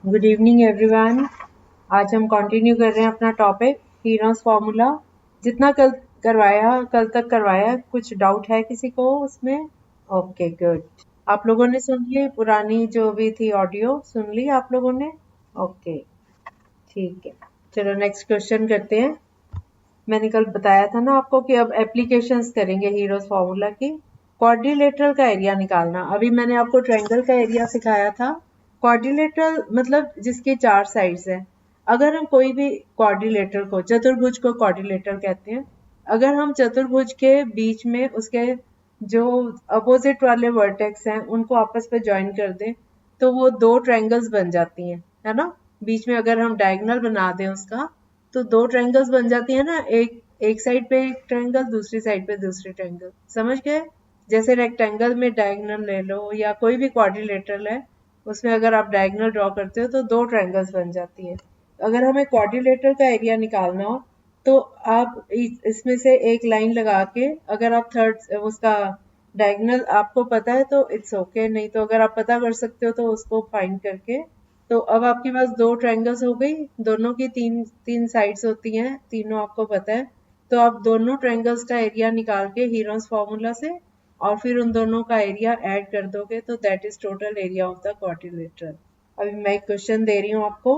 Good evening everyone. आज हम continue कर रहे हैं अपना टॉपिक हीरोस फार्मूला। जितना कल तक करवाया, कुछ डाउट है किसी को उसमें? Okay good. आप लोगों ने सुन ली पुरानी जो भी थी ऑडियो, सुन ली आप लोगों ने? ओके ठीक है, चलो नेक्स्ट क्वेश्चन करते हैं। मैंने कल बताया था ना आपको कि अब एप्लीकेशंस करेंगे हीरोस फार्मूला की। क्वाड्रिलेटरल का एरिया निकालना, अभी मैंने आपको ट्रायंगल का एरिया सिखाया था। क्वाड्रिलेटरल मतलब जिसके 4 साइड्स हैं। अगर हम कोई भी क्वाड्रिलेटरल को, चतुर्भुज को क्वाड्रिलेटरल कहते हैं। अगर हम चतुर्भुज के बीच में उसके जो अपोजिट वाले वर्टेक्स हैं उनको आपस में ज्वाइन कर दें तो वो 2 ट्रायंगल्स बन जाती हैं, है ना? बीच में अगर हम डायगोनल बना दें उसका तो 2 ट्रायंगल्स बन जाती है ना। एक साइड पे एक ट्रायंगल, दूसरी साइड पे दूसरी ट्रायंगल। समझ गए? जैसे रेक्टेंगल में डायगोनल ले लो या कोई भी क्वाड्रिलेटरल है, उसमें अगर आप डायगोनल ड्रॉ करते हो तो 2 ट्रायंगल्स बन जाती है। अगर हमें क्वाड्रिलेटरल का एरिया निकालना हो तो आप इसमें से एक लाइन लगा के, अगर आप थर्ड उसका डायगोनल आपको पता है तो इट्स ओके, नहीं तो अगर आप पता कर सकते हो तो उसको फाइंड करके। तो अब आपके पास 2 ट्रायंगल्स हो गई, दोनों की तीन साइड्स होती हैं, तीनों आपको पता है। तो आप दोनों ट्रायंगल्स का एरिया निकाल के हीरोस फार्मूला से और फिर उन दोनों का एरिया ऐड कर दोगे तो that is total area of the quadrilateral. अभी मैं एक क्वेश्चन दे रही हूँ आपको।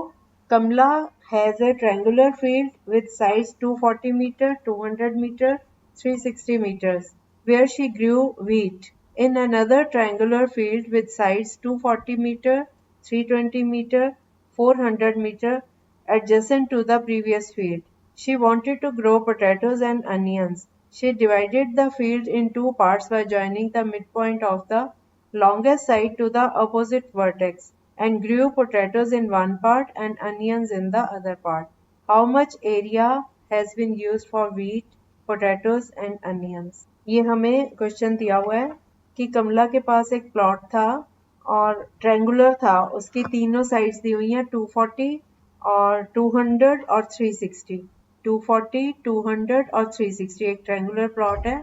कमला has a triangular field with sides 240 meter, 200 meter, 360 meters, where she grew wheat. In another triangular field with sides 240 meter, 320 meter, 400 meter, adjacent to the previous field, she wanted to grow potatoes and onions. She divided the field in 2 parts by joining the midpoint of the longest side to the opposite vertex, and grew potatoes in one part and onions in the other part. How much area has been used for wheat, potatoes and onions? ये हमें question दिया हुआ है कि कमला के पास एक plot था और ट्रायंगुलर था, उसकी तीनों साइड्स दी हुई हैं 240 और 200 और 360। 240, 200 और 360 एक ट्रायंगुलर प्लॉट है।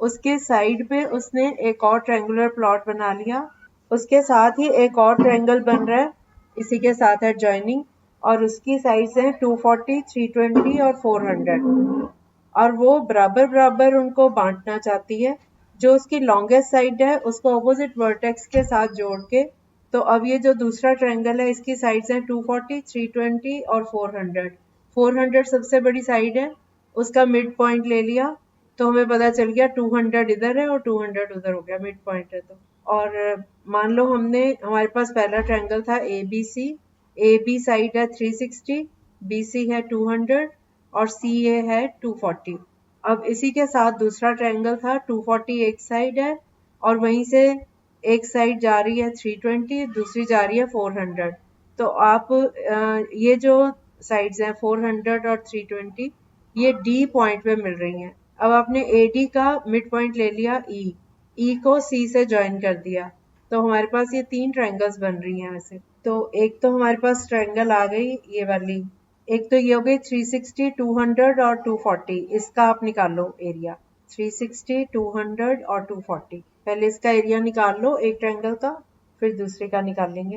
उसके साइड पे उसने एक और ट्रायंगुलर प्लॉट बना लिया, उसके साथ ही एक और ट्रायंगल बन रहा है इसी के साथ है जॉइनिंग, और उसकी साइड्स हैं 240, 320 और 400, और वो बराबर बराबर उनको बांटना चाहती है। जो उसकी लॉन्गेस्ट साइड है उसको ऑपोजिट वर्टेक्स के साथ जोड़ के। तो अब ये जो दूसरा ट्रायंगल है इसकी साइड्स हैं 240, 320 और 400। 400 सबसे बड़ी साइड है, उसका मिड पॉइंट ले लिया तो हमें पता चल गया 200 इधर है और 200 उधर हो गया, मिड पॉइंट है तो। और मान लो हमारे पास पहला ट्रायंगल था A B C. A B side है 360, बी सी है 200 और सी ए है 240। अब इसी के साथ दूसरा ट्रायंगल था 240 एक साइड है और वहीं से एक साइड जा रही है 320, दूसरी जा रही है 400। तो आप ये जो साइड्स हैं 400 और 320 ये डी पॉइंट पे मिल रही हैं। अब आपने ए डी का मिड पॉइंट ले लिया ई को सी से ज्वाइन कर दिया तो हमारे पास ये 3 ट्रायंगल्स बन रही हैं वैसे। तो एक तो हमारे पास ट्रायंगल आ गई ये वाली, एक तो ये हो गई 360, 200 और 240, इसका आप निकाल लो एरिया। 360, 200 और 240, पहले इसका एरिया निकाल लो एक ट्रायंगल का, फिर दूसरे का निकाल लेंगे।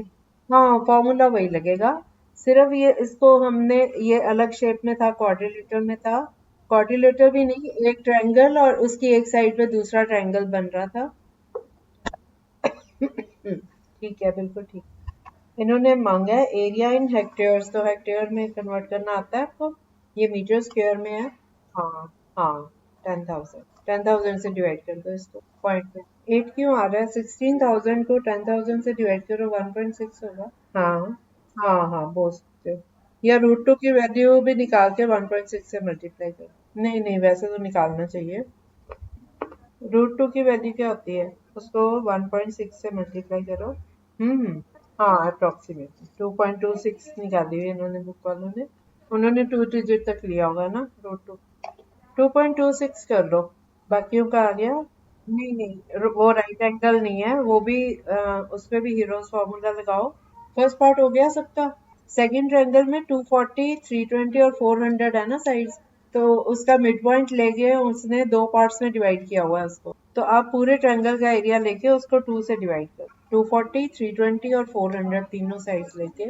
हाँ फॉर्मूला वही लगेगा, सिर्फ ये इसको हमने ये अलग शेप में था, क्वाड्रिलेटरल में था। क्वाड्रिलेटरल भी नहीं, एक ट्रायंगल और उसकी एक साइड पे दूसरा ट्रायंगल बन रहा था। ठीक है, बिल्कुल ठीक। इन्होंने मांगा है एरिया इन हेक्टेयर्स, तो हेक्टेयर में कन्वर्ट करना आता है आपको? ये मीटर स्क्वायर में है। हाँ हाँ, 10,000। 10,000 से डिवाइड कर दो इसको पॉइंट में। 8 क्यों आ रहा है? 16,000 को 10,000 से डिवाइड करो 1.6 होगा। हाँ हाँ हाँ, बोल सकते हो, या √2 की वैल्यू भी निकाल के 1.6 से मल्टीप्लाई करो। नहीं नहीं, वैसे तो निकालना चाहिए। √2 की वैल्यू क्या होती है? उसको 1.6 से मल्टीप्लाई करो। हाँ अप्रोक्सीमेटली 2.26 निकाली हुई इन्होंने, बुक वालों ने। उन्होंने 2 डिजिट तक लिया होगा ना √2। 2.26 कर लो, बाकियों का आ गया। नहीं नहीं, वो राइट एंगल नहीं है, वो भी उसमें भी हीरोज फार्मूला लगाओ। फर्स्ट पार्ट हो गया सबका। सेकंड ट्रायंगल में 240, 320 और 400 है ना साइड्स, तो उसका मिड पॉइंट लेके उसने 2 पार्ट्स में डिवाइड किया हुआ है उसको। तो आप पूरे ट्रायंगल का एरिया लेके उसको 2 से डिवाइड करो। 240, 320 और 400 तीनों साइड्स लेके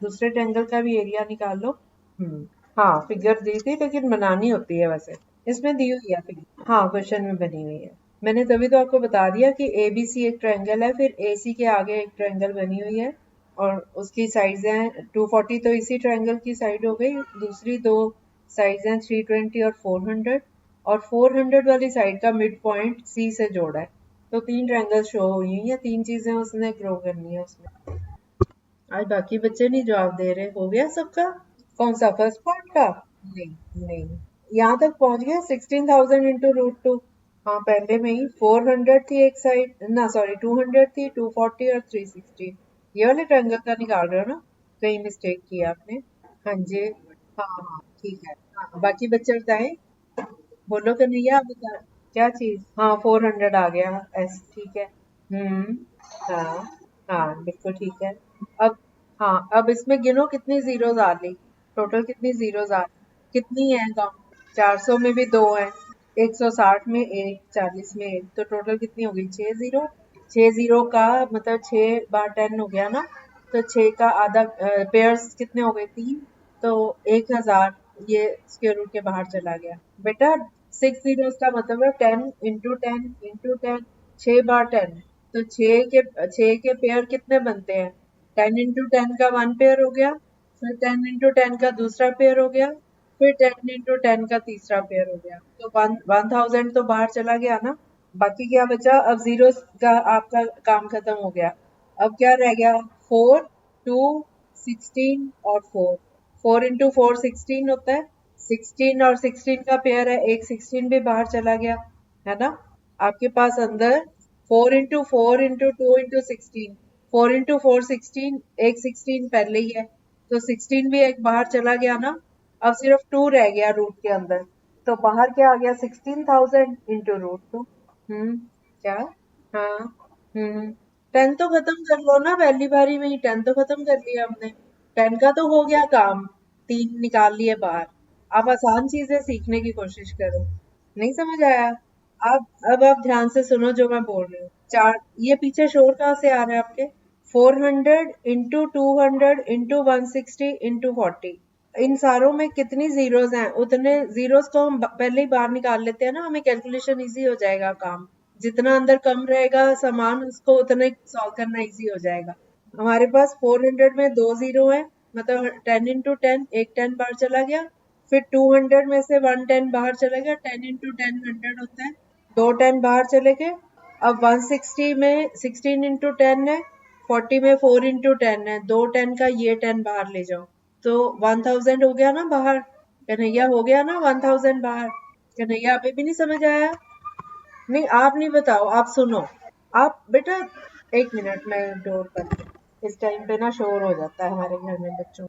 दूसरे ट्रायंगल का भी एरिया निकाल लो। हाँ फिगर दी थी लेकिन बनानी होती है वैसे, इसमें दी हुई है फिगर, हाँ क्वेश्चन में बनी हुई है। मैंने तभी तो आपको बता दिया कि ए बी सी एक ट्रायंगल है, फिर ए सी के आगे एक ट्रायंगल बनी हुई है और उसकी साइड्स हैं 240, तो इसी ट्रायंगल की साइड हो गई। दूसरी दो साइड्स हैं 320 और 400, और 400 वाली साइड का मिड पॉइंट सी से जोड़ा है। तो 3 ट्रायंगल शो हुई हैं, 3 चीजें उसने ग्रो करनी है उसमें। आज बाकी बच्चे नहीं जवाब दे रहे, हो गया सबका? कौन सा फर्स्ट पार्ट का? नहीं नहीं, यहाँ तक पहुंच गया 16,000 इंटू रूट टू। हाँ पहले में ही 400 थी एक साइड ना, सॉरी 200 थी, 240 और 360। ये वाले ट्रायंगल का निकाल रहे हो ना? कहीं मिस्टेक की आपने। हाँ जी, हाँ हाँ ठीक है। हाँ बाकी बच्चे बताएं, बोलो कन्हैया आप बता। क्या चीज? हाँ 400 आ गया एस, ठीक है। हम्म। हाँ हाँ बिल्कुल ठीक है। अब हाँ अब इसमें गिनो कितनी जीरोस आ गई, टोटल कितनी जीरोस आ, कितनी है काउंट? 400 में भी दो है, 160 में एक, 40 में एक, तो टोटल कितनी हो गई? 6 जीरो। 6 जीरो का मतलब 6 बार 10 हो गया ना, तो 6 का आधा पेयर्स कितने हो गए? 3, तो 1000। ये स्क्वायर रूट के बाहर चला गया बेटा। 6 जीरोस का मतलब है 10 इंटू 10 इंटू 10, 6 बार 10, तो छह के पेयर कितने बनते हैं? 10 इंटू 10 का 1 पेयर हो गया, फिर 10 इंटू 10 का दूसरा पेयर हो गया, फिर 10 इंटू 10 का तीसरा पेयर हो गया, तो 1000 तो बाहर चला गया ना। बाकी क्या बचा? अब जीरो का आपका काम खत्म हो गया। अब क्या रह गया? 4, 2, 16 और 4। 4 इंटू 4 16 होता है, 16 और 16 का पेयर है, एक 16 भी बाहर चला गया है ना। आपके पास अंदर 4 इंटू 4 इंटू 2 इंटू 16, 4 इंटू 4 16, एक 16 पहले ही है, तो 16 भी एक बाहर चला गया ना। अब सिर्फ 2 रह गया रूट के अंदर, तो बाहर क्या आ गया? 16,000 इंटू रूट टू। क्या? हाँ। 10 तो खत्म कर लो ना, पहली बारी में ही 10 तो खत्म कर लिया हमने। 10 का तो हो गया काम, 3 निकाल लिए बाहर। आप आसान चीजें सीखने की कोशिश करो। नहीं समझ आया? अब आप ध्यान से सुनो जो मैं बोल रही हूँ। चार, ये पीछे शोर कहाँ से आ रहा है आपके? 400 इंटू 200 इंटू 160 इंटू 40, इन सारों में कितनी जीरोस हैं? उतने जीरोस को हम पहले ही बाहर निकाल लेते हैं ना, हमें कैलकुलेशन इजी हो जाएगा काम। जितना अंदर कम रहेगा सामान, उसको उतना ही सॉल्व करना इजी हो जाएगा। हमारे पास 400 में दो जीरो है, मतलब 10 इंटू 10, एक 10 बाहर चला गया। फिर 200 में से 110 बाहर चला गया, 10 इंटू 10 100 होता है, दो 10 बाहर चले गए। अब 160 में 16 इंटू 10 है, 40 में 4 इंटू 10 है, दो 10 का ये 10 बाहर ले जाओ, तो 1000 हो गया ना बाहर। कन्हैया हो गया ना 1000 बाहर? कन्हैया अभी भी नहीं समझ आया? नहीं आप नहीं बताओ, आप सुनो। आप बेटा, एक मिनट मैं डोर कर, इस टाइम पे ना शोर हो जाता है हमारे घर में बच्चों।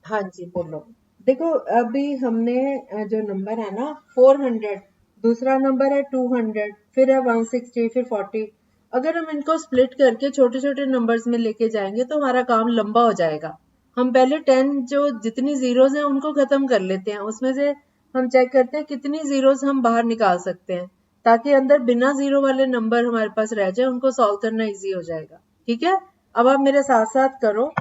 हाँ जी बोलो। देखो अभी हमने जो नंबर है ना 400, दूसरा नंबर है 200, फिर है 160, फिर 40। अगर हम इनको स्प्लिट करके छोटे छोटे नंबर्स में लेके जाएंगे तो हमारा काम लंबा हो जाएगा। हम पहले 10 जो जितनी जीरोस हैं उनको खत्म कर लेते हैं, उसमें से हम चेक करते हैं कितनी जीरोस हम बाहर निकाल सकते हैं, ताकि अंदर बिना जीरो वाले नंबर हमारे पास रह जाए, उनको सॉल्व करना इजी हो जाएगा। ठीक है, अब आप मेरे साथ साथ करो।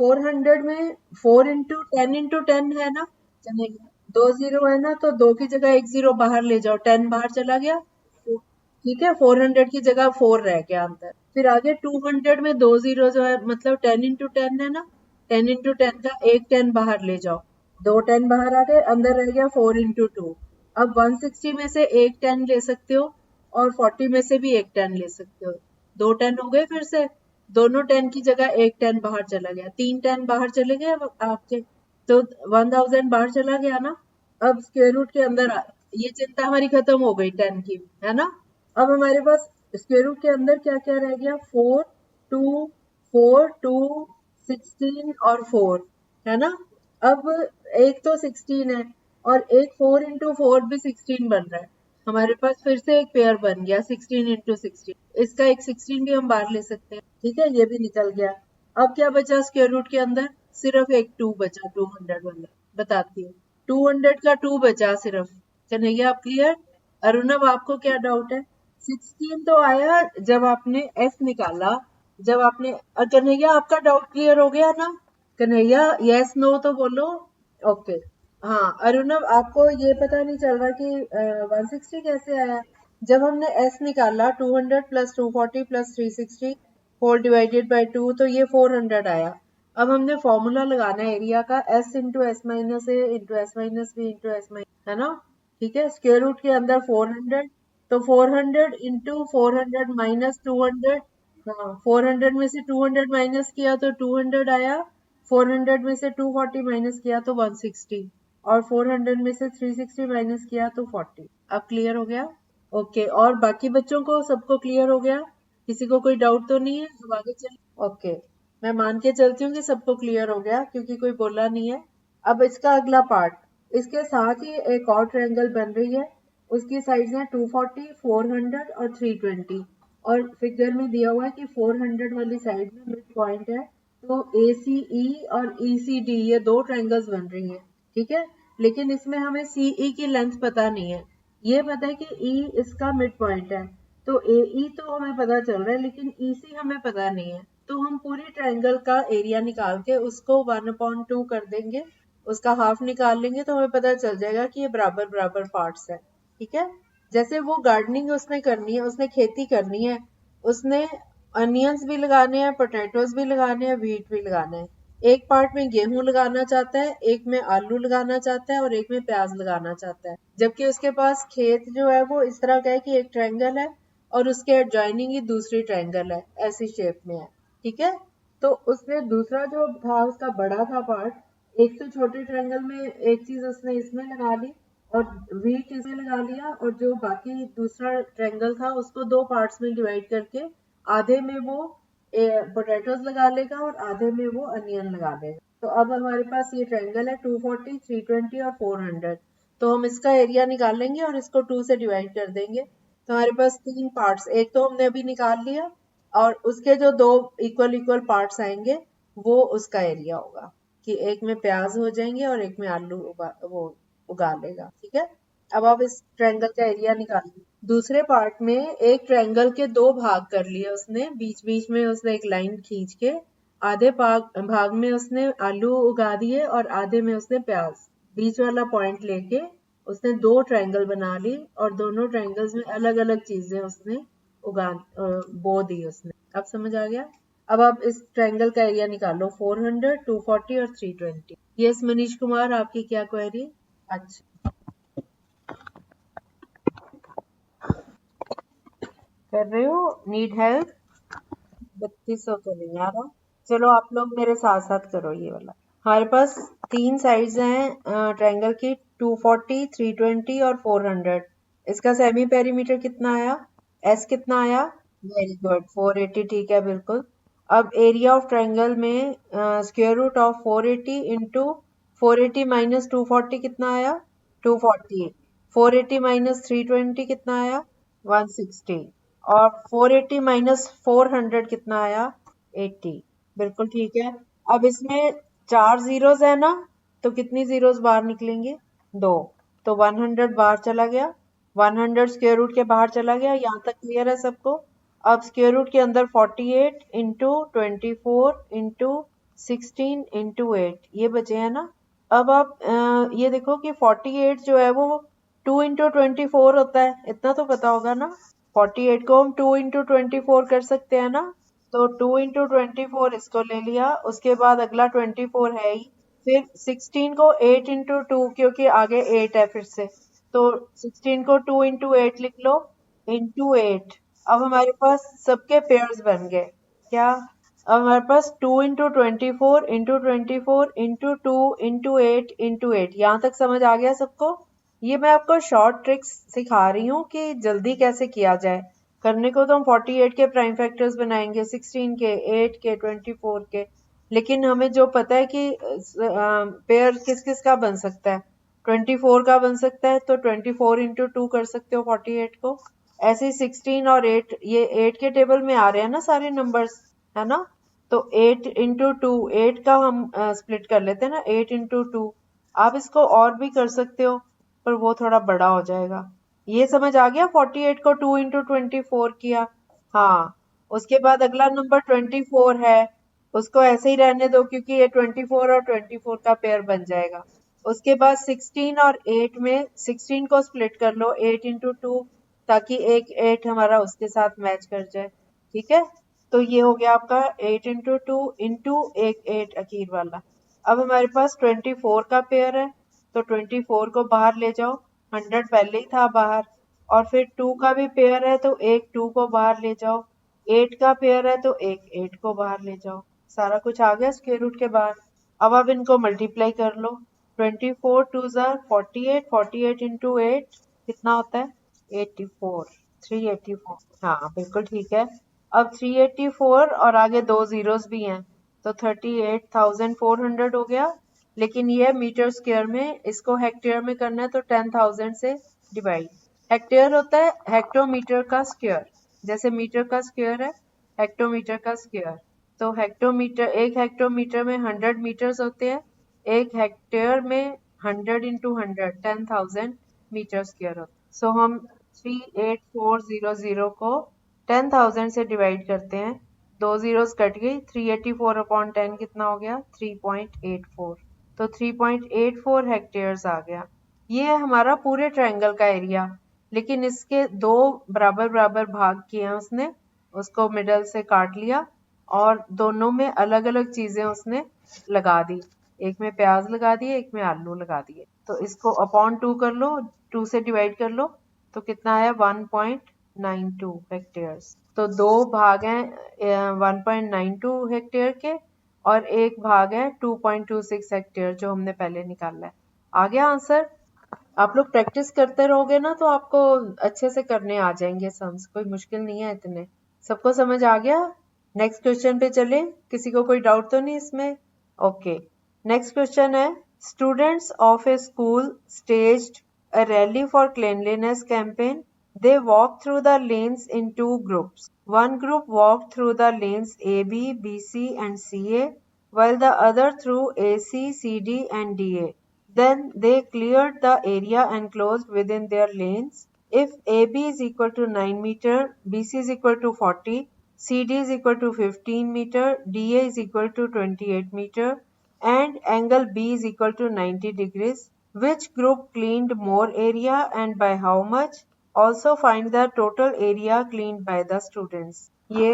400 में 4 इंटू 10 है ना, चलेगा। दो जीरो है ना, तो दो की जगह एक जीरो बाहर ले जाओ, 10 बाहर चला गया। ठीक है, 400 की जगह 4 रह गया अंदर। फिर आगे 200 में दो जीरो जो है, मतलब 10 इंटू 10 है ना, 10 इंटू 10 का एक 10 बाहर ले जाओ, दो 10 बाहर आ गए, अंदर रह गया 4 इंटू 2। अब 160 में से एक 10 ले सकते हो, और 40 में से भी एक 10 ले सकते हो, दो 10 हो गए फिर से। दोनों 10 की जगह एक 10 बाहर चला गया, तीन 10 बाहर चले गए अब आपके, तो 1000 बाहर चला गया ना। अब स्क्वायर रूट के अंदर ये चिंता हमारी खत्म हो गई 10 की, है ना। अब हमारे पास स्क्वायर रूट के अंदर क्या क्या रह गया? 4, 2, 4, 2, 16 और 4, है ना। अब एक तो 16 है, और एक 4 इंटू 4 भी 16 बन रहा है। हमारे पास फिर से एक पेयर बन गया 16 इंटू 16, इसका एक 16 भी हम बाहर ले सकते हैं। ठीक है, ये भी निकल गया। अब क्या बचा स्क्वायर रूट के अंदर? सिर्फ एक 2 बचा, 200 वाला। बताती हूँ, 200 का 2 बचा सिर्फ। कन्हैया आप क्लियर? अरुणव आपको क्या डाउट है? 16 तो आया जब आपने एफ निकाला, जब आपने कन्हैया आपका डाउट क्लियर हो गया ना? कन्हैया यस नो तो बोलो। ओके। हाँ अरुणव, आपको ये पता नहीं चल रहा कि 160 कैसे आया? जब हमने एस निकाला 200 plus 240 plus 360 whole divided by 2, तो ये 400 आया। अब हमने फॉर्मूला लगाना है एरिया का, S into S minus A into S minus B into S minus, है ना? ठीक है, स्क्वायर रूट के अंदर 400, तो 400 इंटू 400 माइनस 200। हाँ, 400 में से 200 माइनस किया तो 200 आया। 400 में से 240 माइनस किया तो 160, और 400 में से 360 माइनस किया तो 40। अब क्लियर हो गया? ओके, और बाकी बच्चों को सबको क्लियर हो गया? किसी को कोई डाउट तो नहीं है? अब आगे चल। ओके, मैं मान के चलती हूँ कि सबको क्लियर हो गया क्योंकि कोई बोला नहीं है। अब इसका अगला पार्ट, इसके साथ ही एक और ट्रायंगल बन रही है। उसकी साइड्स हैं 240, 400 और 320, और फिगर में दिया हुआ है कि 400 वाली साइड में मिड पॉइंट है। तो ACE और ECD ये दो ट्रायंगल्स बन रही हैं, ठीक है? लेकिन इसमें हमें CE की लेंथ पता नहीं है। ये पता है कि E इसका मिड पॉइंट है, तो AE तो हमें पता चल रहा है, लेकिन EC हमें पता नहीं है। तो हम पूरी ट्रायंगल का एरिया निकाल के उसको 1/2 कर देंगे, उसका हाफ निकाल लेंगे, तो हमें पता चल जाएगा कि ये बराबर बराबर पार्ट्स है। ठीक है? जैसे वो गार्डनिंग उसने करनी है, उसने खेती करनी है, उसने अनियंस भी लगाने हैं, पोटैटोज भी लगाने हैं, व्हीट भी लगाना है। एक पार्ट में गेहूं लगाना चाहता है, एक में आलू लगाना चाहता है और एक में प्याज लगाना चाहता है। जबकि उसके पास खेत जो है वो इस तरह का है कि एक ट्रायंगल है और उसके एडजॉइनिंग ही दूसरी ट्रायंगल है, ऐसी शेप में है। ठीक है? तो उसने दूसरा जो था उसका बड़ा था पार्ट, एक तो छोटे ट्रायंगल में एक चीज उसने इसमें लगा ली और व्हीट इसमें लगा लिया, और जो बाकी दूसरा ट्रायंगल था उसको दो पार्ट्स में डिवाइड करके आधे में वो पोटैटोज लगा लेगा और आधे में वो अनियन लगा देगा। तो अब हमारे पास ये ट्रायंगल है 240, 320 और 400। तो हम इसका एरिया निकाल लेंगे और इसको 2 से डिवाइड कर देंगे। तो हमारे पास तीन पार्ट्स, एक तो हमने अभी निकाल लिया, और उसके जो दो इक्वल इक्वल पार्ट्स आएंगे वो उसका एरिया होगा, कि एक में प्याज हो जाएंगे और एक में आलू वो उगा लेगा। ठीक है? अब आप इस ट्रायंगल का एरिया निकालिए। दूसरे पार्ट में एक ट्रायंगल के दो भाग कर लिए उसने, बीच बीच में उसने एक लाइन खींच के, आधे भाग में उसने आलू उगा दिए और आधे में उसने प्याज। बीच वाला पॉइंट लेके उसने दो ट्रायंगल बना ली और दोनों ट्रायंगल्स में अलग अलग चीजें उसने बो दी उसने। अब समझ आ गया? अब आप इस ट्रायंगल का एरिया निकालो, 400, 240 और 320। यस मनीष कुमार, आपकी क्या क्वेरी? अच्छा, कर रहे हो? Need help? 3200 तो नहीं आ रहा। चलो आप लोग मेरे साथ साथ करो ये वाला। हमारे पास तीन साइड्स हैं ट्रायंगल की, 240, 320 और 400। इसका सेमी पेरीमीटर कितना आया? एस कितना आया? Very good, 480। ठीक है, बिल्कुल। अब एरिया ऑफ ट्रायंगल में square root of 480 into 480 minus 240 कितना आया? 240। 480 माइनस 320 कितना आया? 160। और 480 माइनस 400 कितना आया? 80। बिल्कुल ठीक है। अब इसमें चार जीरोस है ना, तो कितनी जीरोस बाहर निकलेंगे? दो। तो 100 बाहर चला गया, 100 स्क्वायर रूट के बाहर चला गया। यहाँ तक क्लियर है सबको? अब स्क्वायर रूट के अंदर 48 इंटू 24 इंटू 16 इंटू 8 ये बचे हैं ना। अब आप ये देखो कि 48 जो है वो 2 इंटू 24 होता है, इतना तो पता होगा ना? 48 को हम 2 इंटू 24 कर सकते हैं ना? तो 2 इंटू 24 इसको ले लिया, उसके बाद अगला 24 है ही, फिर 16 को 8 इंटू 2, क्योंकि आगे 8 है फिर से, तो 16 को 2 इंटू 8 लिख लो, इंटू 8। अब हमारे पास सबके पेयर्स बन गए। क्या? अब हमारे पास 2 into 24 into 24 into 2 into 8 into 8। यहाँ तक समझ आ गया सबको? ये मैं आपको शॉर्ट ट्रिक्स सिखा रही हूँ कि जल्दी कैसे किया जाए। करने को तो हम 48 के प्राइम फैक्टर्स बनाएंगे, 16 के, 8 के, 24 के, लेकिन हमें जो पता है कि पेयर किस किस का बन सकता है, 24 का बन सकता है, तो 24 इंटू 2 कर सकते हो 48 को। ऐसे ही 16 और 8, ये 8 के टेबल में आ रहे हैं ना सारे नंबर्स, है ना? तो 8 इंटू 2, 8 का हम स्प्लिट कर लेते हैं ना, 8 इंटू 2। आप इसको और भी कर सकते हो, पर वो थोड़ा बड़ा हो जाएगा। ये समझ आ गया? 48 को 2 इंटू 24 किया। हाँ, उसके बाद अगला नंबर 24 है, उसको ऐसे ही रहने दो क्योंकि ये 24 और 24 का पेयर बन जाएगा। उसके बाद 16 और 8 में 16 को स्प्लिट कर लो 8 इंटू 2, ताकि एक 8 हमारा उसके साथ मैच कर जाए। ठीक है, तो ये हो गया आपका 8 इंटू 2 इंटू एक 8 अखीर वाला। अब हमारे पास 24 का पेयर है, तो 24 को बाहर ले जाओ, 100 पहले ही था बाहर। और फिर 2 का भी पेयर है, तो एक 2 को बाहर ले जाओ। 8 का पेयर है, तो एक 8 को बाहर ले जाओ। सारा कुछ आ गया स्क्वायर रूट के बाहर। अब आप इनको मल्टीप्लाई कर लो। 24 टू ज़ार 48, 48 इंटू 8 कितना होता है? 84, 384। हाँ बिल्कुल ठीक है। अब 384 और आगे दो जीरोस भी हैं, तो 38,400 हो गया। लेकिन ये मीटर स्क्वायर में, इसको हेक्टेयर में करना है तो 10,000 से डिवाइड। हेक्टेयर होता है हेक्टोमीटर का स्क्वायर, जैसे मीटर का स्क्वायर है हेक्टोमीटर का स्क्वायर। तो हेक्टोमीटर, एक हेक्टोमीटर में 100 मीटर्स होते हैं, एक हेक्टेयर में 100 इंटू 100 10,000 मीटर स्क्वायर होता है। सो हम 38400 को 10,000 से डिवाइड करते हैं, दो जीरोस कट गई, 384 अपॉन 10 कितना हो गया? 3.84। तो 3.84 हेक्टेयर्स आ गया। ये है हमारा पूरे ट्रायंगल का एरिया। लेकिन इसके दो बराबर बराबर भाग किए हैं उसने, उसको मिडल से काट लिया और दोनों में अलग अलग चीजें उसने लगा दी। एक में प्याज लगा दिए, एक में आलू लगा दिए। तो इसको अपॉन 2 कर लो, 2 से डिवाइड कर लो, तो कितना आया? 1.92 हेक्टेयर्स। तो दो भाग हैं 1.92 हेक्टेयर के और एक भाग है 2.26 हेक्टेयर जो हमने पहले निकाला है। आ गया आंसर? आप लोग प्रैक्टिस करते रहोगे ना तो आपको अच्छे से करने आ जाएंगे सम्स, कोई मुश्किल नहीं है इतने। सबको समझ आ गया? नेक्स्ट क्वेश्चन पे चले, किसी को कोई डाउट तो नहीं इसमें? ओके, नेक्स्ट क्वेश्चन है, students of A school staged a rally for cleanliness campaign. They walked through the lanes in two groups. One group walked through the lanes AB, BC and CA, while the other through AC, CD and DA. Then they cleared the area enclosed within their lanes. If AB is equal to 9 meter, BC is equal to 40, CD is equal to 15 meter, DA is equal to 28 meter, and angle B is equal to 90 degrees. Which group cleaned more area and by how much? Also find the total area cleaned by the students. ये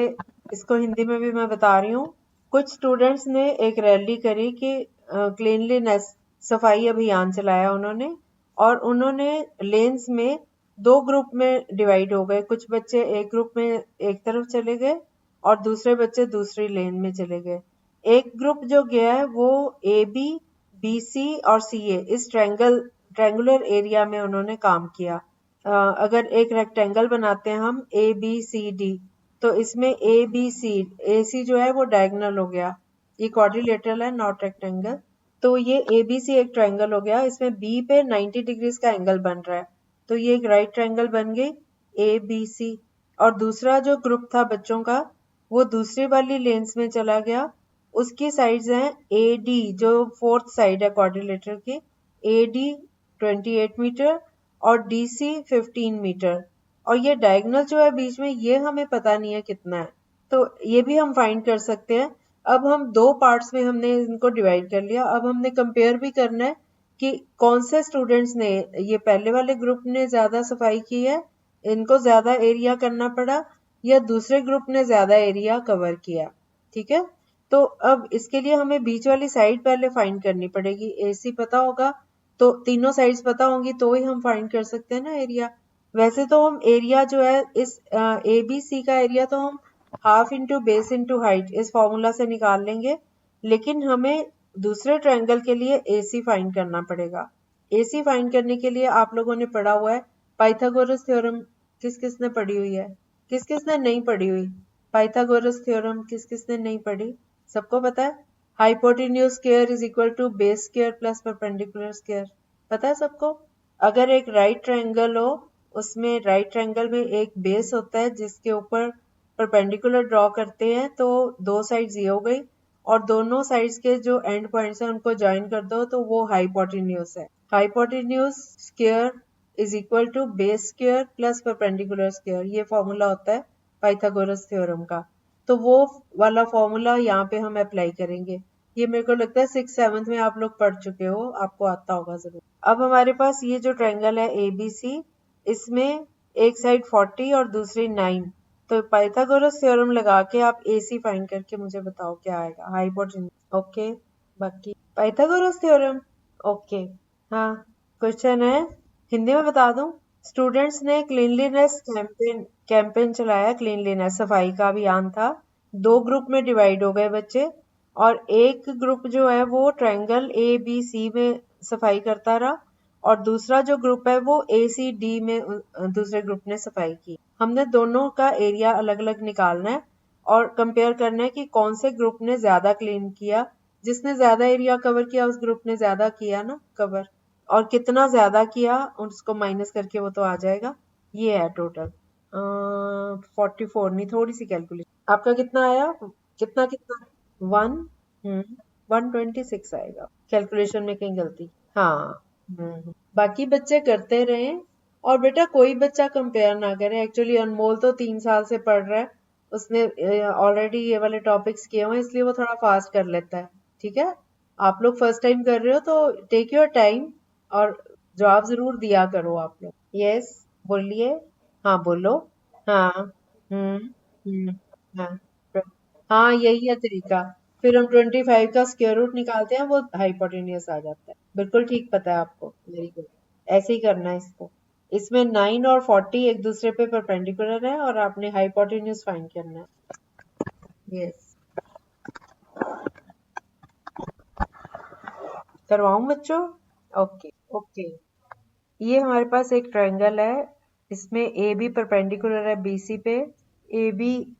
इसको हिंदी में भी मैं बता रही हूँ। कुछ students ने एक रैली करी कि क्लीनलीनेस, सफाई अभियान चलाया उन्होंने, और उन्होंने लेन्स में दो ग्रुप में डिवाइड हो गए। कुछ बच्चे एक ग्रुप में एक तरफ चले गए और दूसरे बच्चे दूसरी लेन में चले गए। एक ग्रुप जो गया है वो ए बी, बी सी और सी ए, इस ट्रायंगुलर एरिया में उन्होंने काम किया। अगर एक रेक्टेंगल बनाते हैं हम ए बी सी डी, तो इसमें ए बी सी, ए सी जो है वो डायगोनल हो गया, ये क्वाड्रिलेटरल है नॉट रेक्टेंगल। तो ये ए बी सी एक ट्रायंगल हो गया, इसमें बी पे 90 डिग्रीज का एंगल बन रहा है, तो ये एक राइट ट्रायंगल बन गई ए बी सी। और दूसरा जो ग्रुप था बच्चों का, वो दूसरी वाली लेन्स में चला गया, उसकी साइड्स हैं ए डी, जो फोर्थ साइड है क्वाड्रिलेटरल की, ए डी 28 मीटर और डी सी 15 मीटर। और ये डायगोनल जो है बीच में, ये हमें पता नहीं है कितना है, तो ये भी हम फाइंड कर सकते हैं। अब हम दो पार्ट्स में हमने इनको डिवाइड कर लिया। अब हमने कंपेयर भी करना है कि कौन से स्टूडेंट्स ने, ये पहले वाले ग्रुप ने ज्यादा सफाई की है, इनको ज्यादा एरिया करना पड़ा, या दूसरे ग्रुप ने ज्यादा एरिया कवर किया। ठीक है, तो अब इसके लिए हमें बीच वाली साइड पहले फाइंड करनी पड़ेगी। AC पता होगा तो तीनों साइड्स पता होंगी तो ही हम फाइंड कर सकते हैं ना एरिया। वैसे तो हम एरिया जो है इस ABC का एरिया तो हम half into base into height इस फॉर्मूला से निकाल लेंगे, लेकिन हमें दूसरे ट्रायंगल के लिए AC फाइंड करना पड़ेगा। AC फाइंड करने के लिए आप लोगों ने पढ़ा हुआ है पाइथागोरस थ्योरम, किस किस ने पढ़ी हुई है? किस किस ने नहीं पढ़ी हुई? पाइथागोरस थ्योरम किस किस ने नहीं पढ़ी? सबको पता है? Hypotenuse square is equal to base square plus perpendicular square, पता है सबको? अगर एक राइट ट्रायंगल हो, उसमें राइट ट्रायंगल में एक बेस होता है जिसके ऊपर परपेंडिकुलर ड्रॉ करते हैं, तो दो साइड्स ये हो गई, और दोनों साइड्स के जो एंड पॉइंट्स हैं उनको ज्वाइन कर दो तो वो हाइपोटेन्यूज है। Hypotenuse square is equal to base square plus perpendicular square, ये फॉर्मूला होता है पाइथागोरस थ्योरम का, तो वो वाला फॉर्मूला यहाँ पे हम अप्लाई करेंगे। ये मेरे को लगता है 6th-7th में आप लोग पढ़ चुके हो, आपको आता होगा जरूर। अब हमारे पास ये जो ट्रायंगल है ABC, इसमें एक साइड 40 और दूसरी 9, तो पाइथागोरस थ्योरम लगा के आप AC फाइंड करके मुझे बताओ क्या आएगा। Hypotenuse, okay. बाकी पाइथागोरस थ्योरम, ओके। हाँ, क्वेश्चन है, हिंदी में बता दूं। स्टूडेंट्स ने क्लीनलीनेस कैंपेन चलाया, क्लीनलीनेस सफाई का अभियान था। 2 ग्रुप में डिवाइड हो गए बच्चे, और एक ग्रुप जो है वो ट्रायंगल ABC में सफाई करता रहा, और दूसरा जो ग्रुप है वो ACD में दूसरे ग्रुप ने सफाई की। हमने दोनों का एरिया अलग अलग निकालना है और कंपेयर करना है कि कौन से ग्रुप ने ज्यादा क्लीन किया। जिसने ज्यादा एरिया कवर किया उस ग्रुप ने ज्यादा किया ना कवर, और कितना ज्यादा किया उसको माइनस करके वो तो आ जाएगा। ये है टोटल 44, नहीं थोड़ी सी कैलकुलेशन। आपका कितना आया, कितना कितना 1, 126 आएगा। कैलकुलेशन में कहीं गलती, हाँ। बाकी बच्चे करते रहें, और बेटा कोई बच्चा कंपेयर ना करे। एक्चुअली अनमोल तो 3 साल से पढ़ रहा है, उसने ऑलरेडी ये वाले टॉपिक्स किए हुए हैं, इसलिए वो थोड़ा फास्ट कर लेता है। ठीक है, आप लोग फर्स्ट टाइम कर रहे हो तो टेक योर टाइम, और जवाब जरूर दिया करो आप लोग। यस, बोलिए। हाँ बोलो। हाँ। हाँ। हाँ, यही है तरीका। फिर हम 25 का स्क्वायर रूट निकालते हैं, वो हाइपोटेन्यूस आ जाता है। बिल्कुल ठीक पता है आपको, वेरी गुड। ऐसे ही करना है इसको। इसमें 9 और 40 एक दूसरे पे परपेंडिकुलर है, और आपने हाइपोटेन्यूस फाइंड करना है। यस, करवाऊं बच्चों? Okay, okay. ये हमारे पास एक ट्रायंगल है, इसमें ए बी परपेंडिकुलर है BC पे। ए बी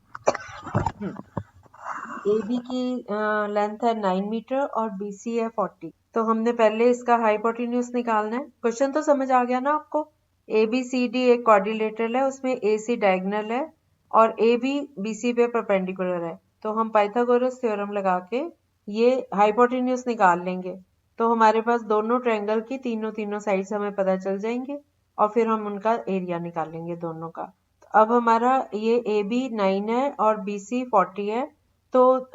की लेंथ है 9 मीटर और BC है 40। तो हमने पहले इसका हाइपोटेन्यूज निकालना है। क्वेश्चन तो समझ आ गया ना आपको। ABCD एक क्वाड्रिलेटरल है, उसमें AC डायगोनल है और AB BC पे परपेंडिकुलर है। तो हम पाइथागोरस थ्योरम लगा के ये हाइपोटेन्यूज निकाल लेंगे। तो हमारे पास दोनों ट्रायंगल की तीनों साइड्स हमें पता चल जाएंगे, और फिर हम उनका एरिया निकालेंगे दोनों का। तो अब हमारा ये AB 9 है और BC 40 है। तो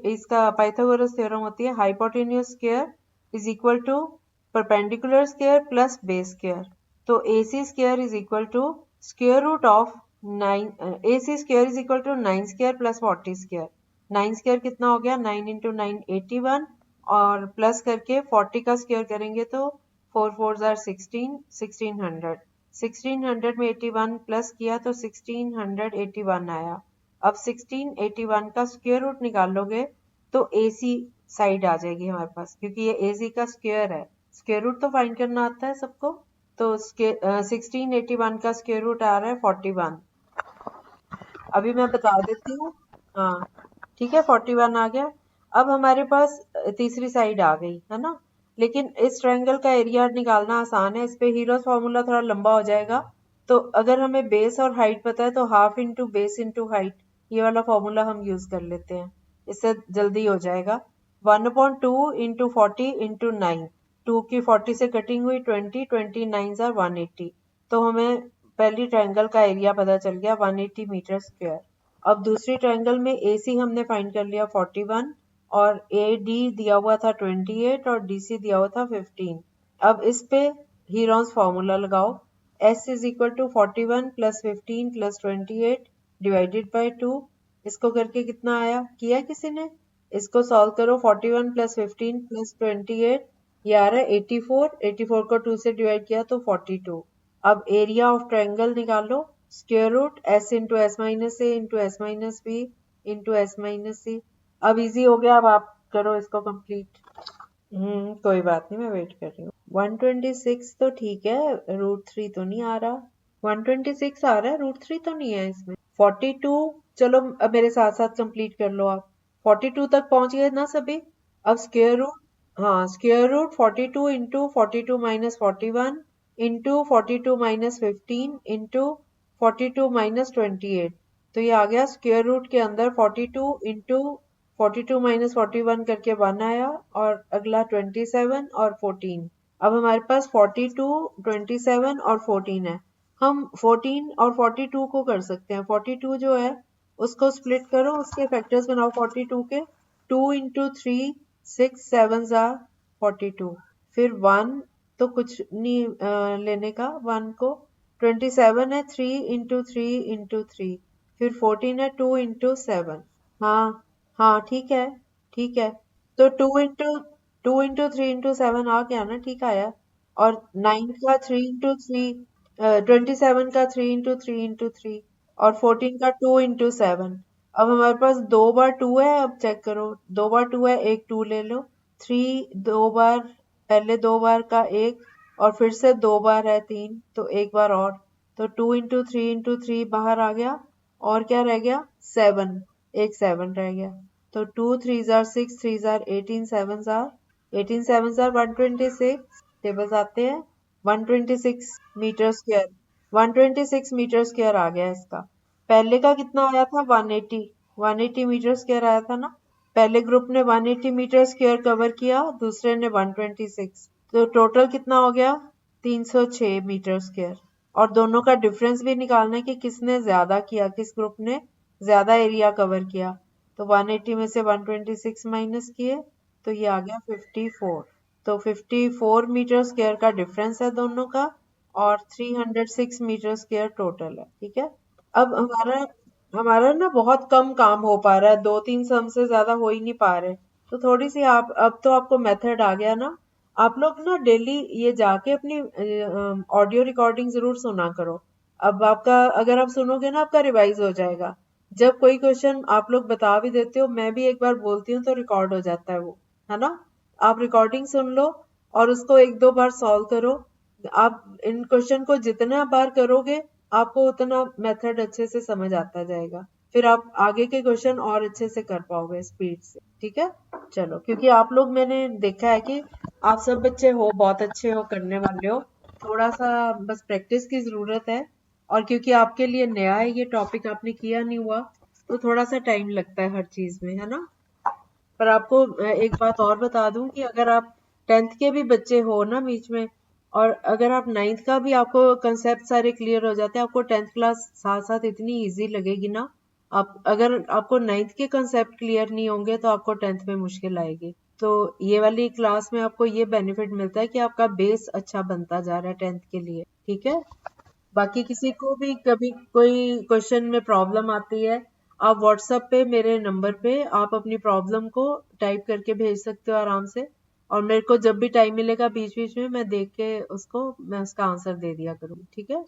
इसका पाइथागोरस थ्योरम होती है hypotenuse square is equal to perpendicular square plus base square. तो AC square is equal to square root of 9, AC square is equal to 9 square plus 40 square. 9 square कितना हो गया, 9 इंटू 9 81, और प्लस करके 40 का square करेंगे तो 4 4 जार 16, 1600। 1600 में 81 प्लस किया तो 1681 आया। अब 1681 का स्क्वायर रूट निकालोगे तो AC साइड आ जाएगी हमारे पास, क्योंकि ये AC का स्क्वायर है। स्क्वायर रूट तो फाइंड करना आता है सबको। तो 1681 का स्क्वायर रूट आ रहा है 41। अभी मैं बता देती हूँ। हाँ, ठीक है, 41 आ गया। अब हमारे पास तीसरी साइड आ गई है ना। लेकिन इस ट्रायंगल का एरिया निकालना आसान है, इस पे हीरोज फॉर्मूला थोड़ा लंबा हो जाएगा। तो अगर हमें बेस और हाइट पता है तो half into base into height, ये वाला फॉर्मूला हम यूज कर लेते हैं, इससे जल्दी हो जाएगा। 1/2 इंटू 40 इंटू 9, 2 की 40 से कटिंग हुई 20, 29 are 180। तो हमें पहली ट्रायंगल का एरिया पता चल गया 180 मीटर स्क्वायर। अब दूसरी ट्रायंगल में AC हमने फाइंड कर लिया 41, और AD दिया हुआ था 28 और DC दिया हुआ था 15। अब इस पे हीरोन्स फॉर्मूला लगाओ। S is equal to 41 plus 15 plus 28 divided by 2। इसको करके कितना आया, किया किसी ने? इसको सॉल्व करो। 41 प्लस 15 प्लस 28, ये आ रहा है 84। 84 को 2 से डिवाइड किया तो 42। अब एरिया ऑफ ट्रायंगल निकालो। Square root S into S minus A into S minus B into S minus C। अब इजी हो गया, अब आप करो इसको कंप्लीट। कोई बात नहीं, मैं वेट कर रही हूँ। 126 तो ठीक है, √3 तो नहीं आ रहा। 126 आ रहा है, √3 तो नहीं है इसमें। 42, चलो अब मेरे साथ साथ कंप्लीट कर लो आप। 42 तक पहुंच गए ना सभी? अब स्क्वायर रूट, हाँ, square root 42 into 42 minus 41 into 42 minus 15 into 42 minus 28। तो ये आ गया स्क्वायर रूट के अंदर 42 इंटू 42 माइनस 41 करके 1 आया, और अगला 27 और 14। अब हमारे पास 42, 27 और 14 है। हम 14 और 42 को कर सकते हैं। 42 जो है उसको स्प्लिट करो, उसके फैक्टर्स बनाओ 42 के। 2 इंटू 3, 6 7 जार 42। फिर 1 तो कुछ नहीं लेने का 1 को। 27 है 3 इंटू 3 इंटू 3। फिर 14 है 2 इंटू 7। हाँ हाँ ठीक है, ठीक है। तो 2 इंटू 3 इंटू 7 आ गया ना, ठीक आया। और 9 का 3 इंटू 3, 27 का 3 इंटू 3 इंटू 3, और 14 का 2 इंटू 7। अब हमारे पास 2 बार 2 है, अब चेक करो। 2 बार 2 है, एक 2 ले लो। 3 2 बार, पहले 2 बार का एक, और फिर से 2 बार है 3, तो एक बार और। तो 2 इंटू 3 इंटू 3 बाहर आ गया, और क्या रह गया 7, एक 7 रह गया। तो 2 3 जार 6, 3 जार 18, 7 जार 126 टेबल्स आते हैं। 126 मीटर स्क्वायर, 126 मीटर स्क्वायर आ गया इसका। पहले का कितना आया था 180, 180 मीटर स्क्वायर आया था ना। पहले ग्रुप ने 180 मीटर स्क्वायर कवर किया, दूसरे ने 126, तो टोटल कितना हो गया 306 मीटर स्क्वायर। और दोनों का डिफरेंस भी निकालना है कि किसने ज्यादा किया, किस ग्रुप ने ज्यादा एरिया कवर किया। तो 180 में से 126 माइनस किए, तो ये आ गया 54। तो 54 मीटर स्क्वायर का डिफरेंस है दोनों का, और 306 मीटर स्क्वायर टोटल है। ठीक है। अब हमारा हमारा ना बहुत कम काम हो पा रहा है, 2-3 सम से ज्यादा हो ही नहीं पा रहे। तो थोड़ी सी आप, अब तो आपको मेथड आ गया ना। आप लोग ना डेली ये जाके अपनी ऑडियो रिकॉर्डिंग जरूर सुना करो। अब आपका, अगर आप सुनोगे ना, आपका रिवाइज हो जाएगा। जब कोई क्वेश्चन आप लोग बता भी देते हो, मैं भी एक बार बोलती हूँ तो रिकॉर्ड हो जाता है वो, है ना। आप रिकॉर्डिंग सुन लो और उसको 1-2 बार सॉल्व करो। आप इन क्वेश्चन को जितना बार करोगे, आपको उतना मेथड अच्छे से समझ आता जाएगा। फिर आप आगे के क्वेश्चन और अच्छे से कर पाओगे स्पीड से। ठीक है। चलो, क्योंकि आप लोग, मैंने देखा है कि आप सब बच्चे हो, बहुत अच्छे हो, करने वाले हो। थोड़ा सा बस प्रैक्टिस की जरूरत है। और क्योंकि आपके लिए नया है ये टॉपिक, आपने किया नहीं हुआ, तो थोड़ा सा टाइम लगता है हर चीज में, है ना। पर आपको एक बात और बता दूं कि अगर आप 10th के भी बच्चे हो ना बीच में, और अगर आप 9th का भी, आपको कंसेप्ट सारे क्लियर हो जाते हैं, आपको 10th क्लास साथ साथ इतनी इजी लगेगी ना। आप, अगर आपको 9th के कंसेप्ट क्लियर नहीं होंगे तो आपको 10th में मुश्किल आएगी। तो ये वाली क्लास में आपको ये बेनिफिट मिलता है कि आपका बेस अच्छा बनता जा रहा है 10th के लिए। ठीक है। बाकी किसी को भी कभी कोई क्वेश्चन में प्रॉब्लम आती है, आप व्हाट्सएप पे मेरे नंबर पे आप अपनी प्रॉब्लम को टाइप करके भेज सकते हो आराम से। और मेरे को जब भी टाइम मिलेगा बीच बीच में, मैं देख के उसको, मैं उसका आंसर दे दिया करूँगी। ठीक है।